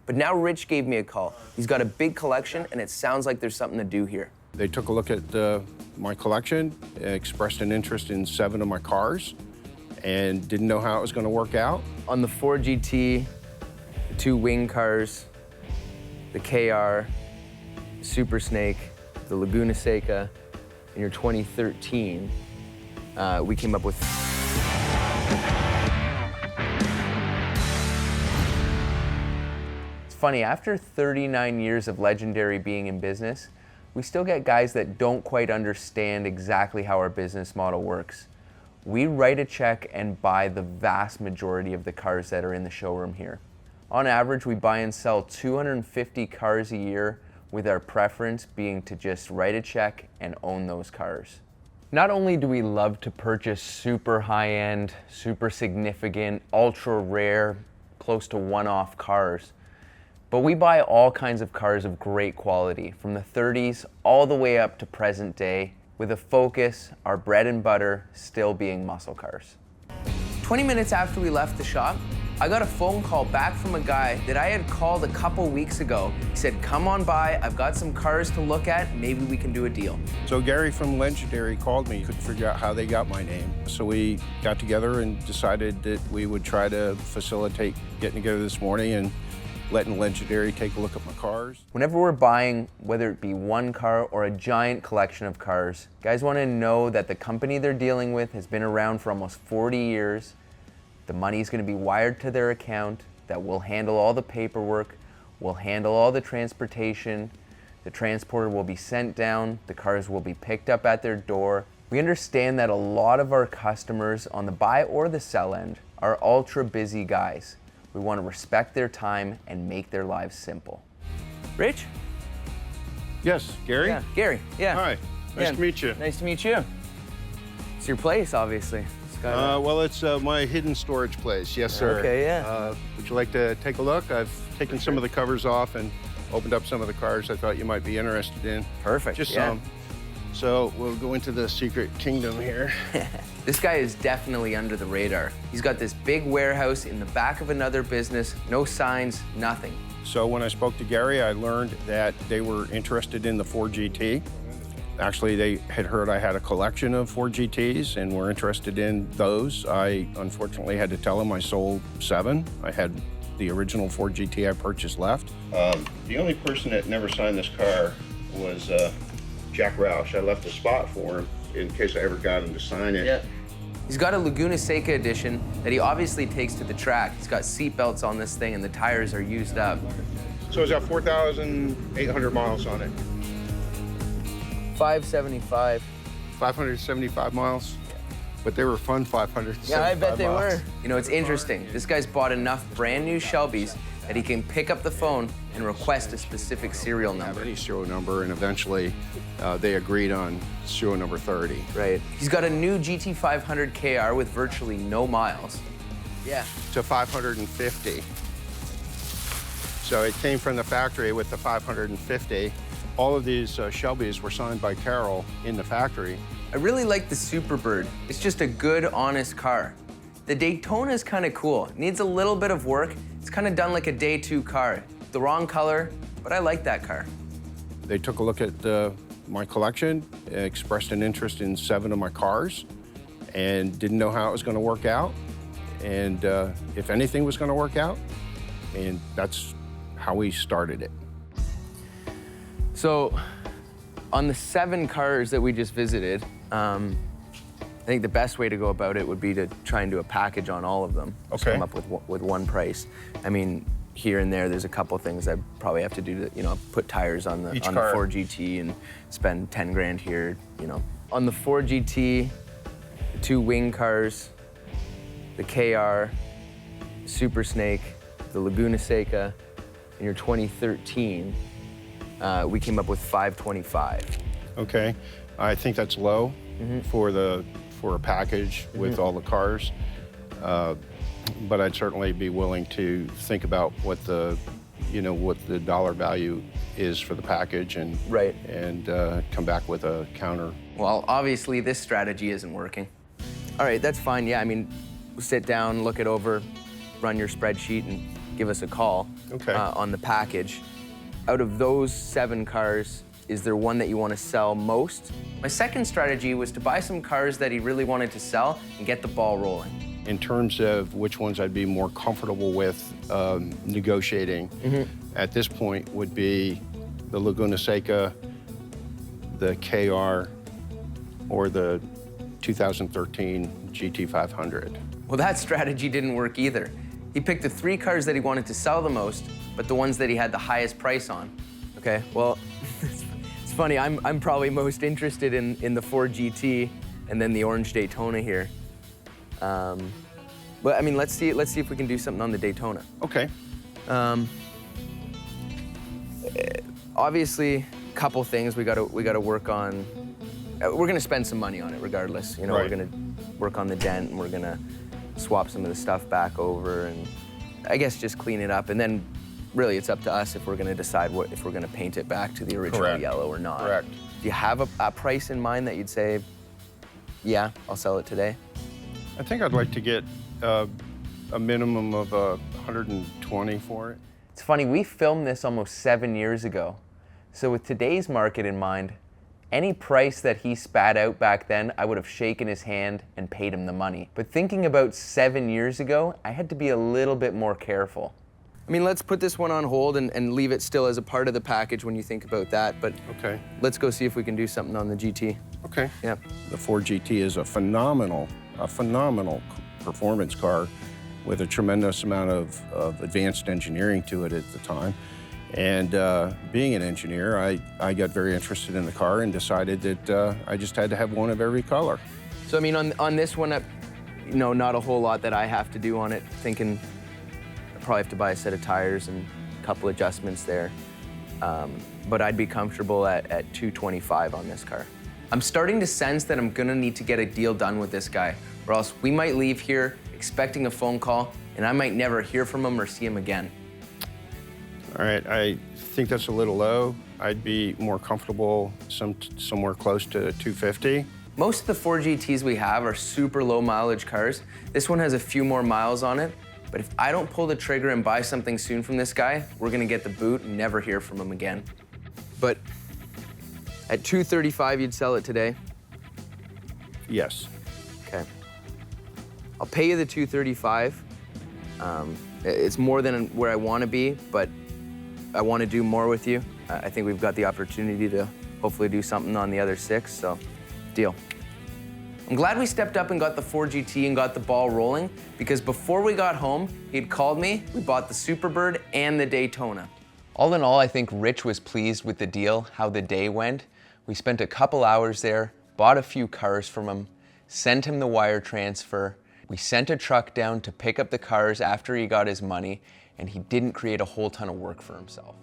But now Rich gave me a call. He's got a big collection, and it sounds like there's something to do here. They took a look at my collection, expressed an interest in 7 of my cars, and didn't know how it was going to work out. On the Ford GT, the 2 wing cars, the KR, the Super Snake, the Laguna Seca, in your 2013, we came up with... It's funny, after 39 years of Legendary being in business, we still get guys that don't quite understand exactly how our business model works. We write a check and buy the vast majority of the cars that are in the showroom here. On average, we buy and sell 250 cars a year, with our preference being to just write a check and own those cars. Not only do we love to purchase super high-end, super significant, ultra rare, close to one-off cars, but we buy all kinds of cars of great quality, from the 30s all the way up to present day, with a focus, our bread and butter, still being muscle cars. 20 minutes after we left the shop, I got a phone call back from a guy that I had called a couple weeks ago. He said, come on by, I've got some cars to look at, maybe we can do a deal. So Gary from Legendary called me, couldn't figure out how they got my name. So we got together and decided that we would try to facilitate getting together this morning and letting Legendary take a look at my cars. Whenever we're buying, whether it be one car or a giant collection of cars, guys want to know that the company they're dealing with has been around for almost 40 years. The money is going to be wired to their account, that we'll handle all the paperwork, we'll handle all the transportation, the transporter will be sent down, the cars will be picked up at their door. We understand that a lot of our customers on the buy or the sell end are ultra busy guys. We want to respect their time and make their lives simple. Rich? Yes, Gary? Yeah, Gary, yeah. Hi, nice to meet you. Nice to meet you. It's your place, obviously. Well, it's my hidden storage place, yes, sir. Okay, yeah. Would you like to take a look? I've taken some of the covers off and opened up some of the cars I thought you might be interested in. Perfect, Just yeah. some. So we'll go into the secret kingdom here. This guy is definitely under the radar. He's got this big warehouse in the back of another business, no signs, nothing. So when I spoke to Gary, I learned that they were interested in the Ford GT. Actually, they had heard I had a collection of Ford GTs and were interested in those. I unfortunately had to tell them I sold 7. I had the original Ford GT I purchased left. The only person that never signed this car was Jack Roush. I left a spot for him in case I ever got him to sign it. Yeah. He's got a Laguna Seca edition that he obviously takes to the track. He's got seat belts on this thing and the tires are used up. So it's got 4,800 miles on it. 575. 575 miles? But they were fun 575 Yeah, I bet they miles. were. You know, it's interesting. This guy's bought enough brand new Shelbys that he can pick up the phone and request a specific serial number. Any serial number, and eventually they agreed on serial number 30. Right. He's got a new GT500 KR with virtually no miles. Yeah. To 550. So it came from the factory with the 550. All of these Shelbys were signed by Carol in the factory. I really like the Superbird. It's just a good, honest car. The Daytona is kind of cool. It needs a little bit of work. It's kind of done like a day 2 car. The wrong color, but I like that car. They took a look at my collection, expressed an interest in 7 of my cars, and didn't know how it was going to work out, and if anything was going to work out, and that's how we started it. So, on the 7 cars that we just visited, I think the best way to go about it would be to try and do a package on all of them. Just Okay. come up with one price. I mean, here and there, there's a couple things I probably have to do to, you know, put tires on the Ford GT and spend 10 grand here, you know. On the Ford GT, the 2 wing cars, the KR, Super Snake, the Laguna Seca, in your 2013, we came up with 525. Okay, I think that's low for a package with all the cars, but I'd certainly be willing to think about what the dollar value is for the package and Right. and come back with a counter. Well, obviously this strategy isn't working. All right, that's fine. Yeah, I mean, sit down, look it over, run your spreadsheet, and give us a call Okay. on the package. Out of those 7 cars, is there one that you want to sell most? My second strategy was to buy some cars that he really wanted to sell and get the ball rolling. In terms of which ones I'd be more comfortable with negotiating at this point would be the Laguna Seca, the KR, or the 2013 GT500. Well, that strategy didn't work either. He picked the 3 cars that he wanted to sell the most, but the ones that he had the highest price on. Okay, well, it's funny, I'm probably most interested in the Ford GT and then the orange Daytona here. But I mean, let's see if we can do something on the Daytona. Okay. Obviously, a couple things we gotta work on. We're gonna spend some money on it regardless. You know, Right. We're gonna work on the dent and we're gonna swap some of the stuff back over and I guess just clean it up. And then really it's up to us if we're gonna decide if we're gonna paint it back to the original Correct. yellow or not. Correct. Do you have a price in mind that you'd say, yeah, I'll sell it today? I think I'd like to get a minimum of 120 for it. It's funny, we filmed this almost 7 years ago. So with today's market in mind, any price that he spat out back then, I would have shaken his hand and paid him the money. But thinking about 7 years ago, I had to be a little bit more careful. I mean, let's put this one on hold and leave it still as a part of the package when you think about that, but Okay. let's go see if we can do something on the GT. Okay. Yeah. The Ford GT is a phenomenal performance car with a tremendous amount of advanced engineering to it at the time. And being an engineer, I got very interested in the car and decided that I just had to have one of every color. So I mean, on this one, you know, not a whole lot that I have to do on it. Thinking I probably have to buy a set of tires and a couple adjustments there. But I'd be comfortable at 225 on this car. I'm starting to sense that I'm gonna need to get a deal done with this guy, or else we might leave here expecting a phone call, and I might never hear from him or see him again. All right, I think that's a little low. I'd be more comfortable somewhere close to 250. Most of the Ford GTs we have are super low mileage cars. This one has a few more miles on it, but if I don't pull the trigger and buy something soon from this guy, we're gonna get the boot and never hear from him again. But at 235, you'd sell it today? Yes. Okay. I'll pay you the 235. It's more than where I want to be, but I want to do more with you. I think we've got the opportunity to hopefully do something on the other 6, so deal. I'm glad we stepped up and got the Ford GT and got the ball rolling, because before we got home, he'd called me, we bought the Superbird and the Daytona. All in all, I think Rich was pleased with the deal, how the day went. We spent a couple hours there, bought a few cars from him, sent him the wire transfer. We sent a truck down to pick up the cars after he got his money, and he didn't create a whole ton of work for himself.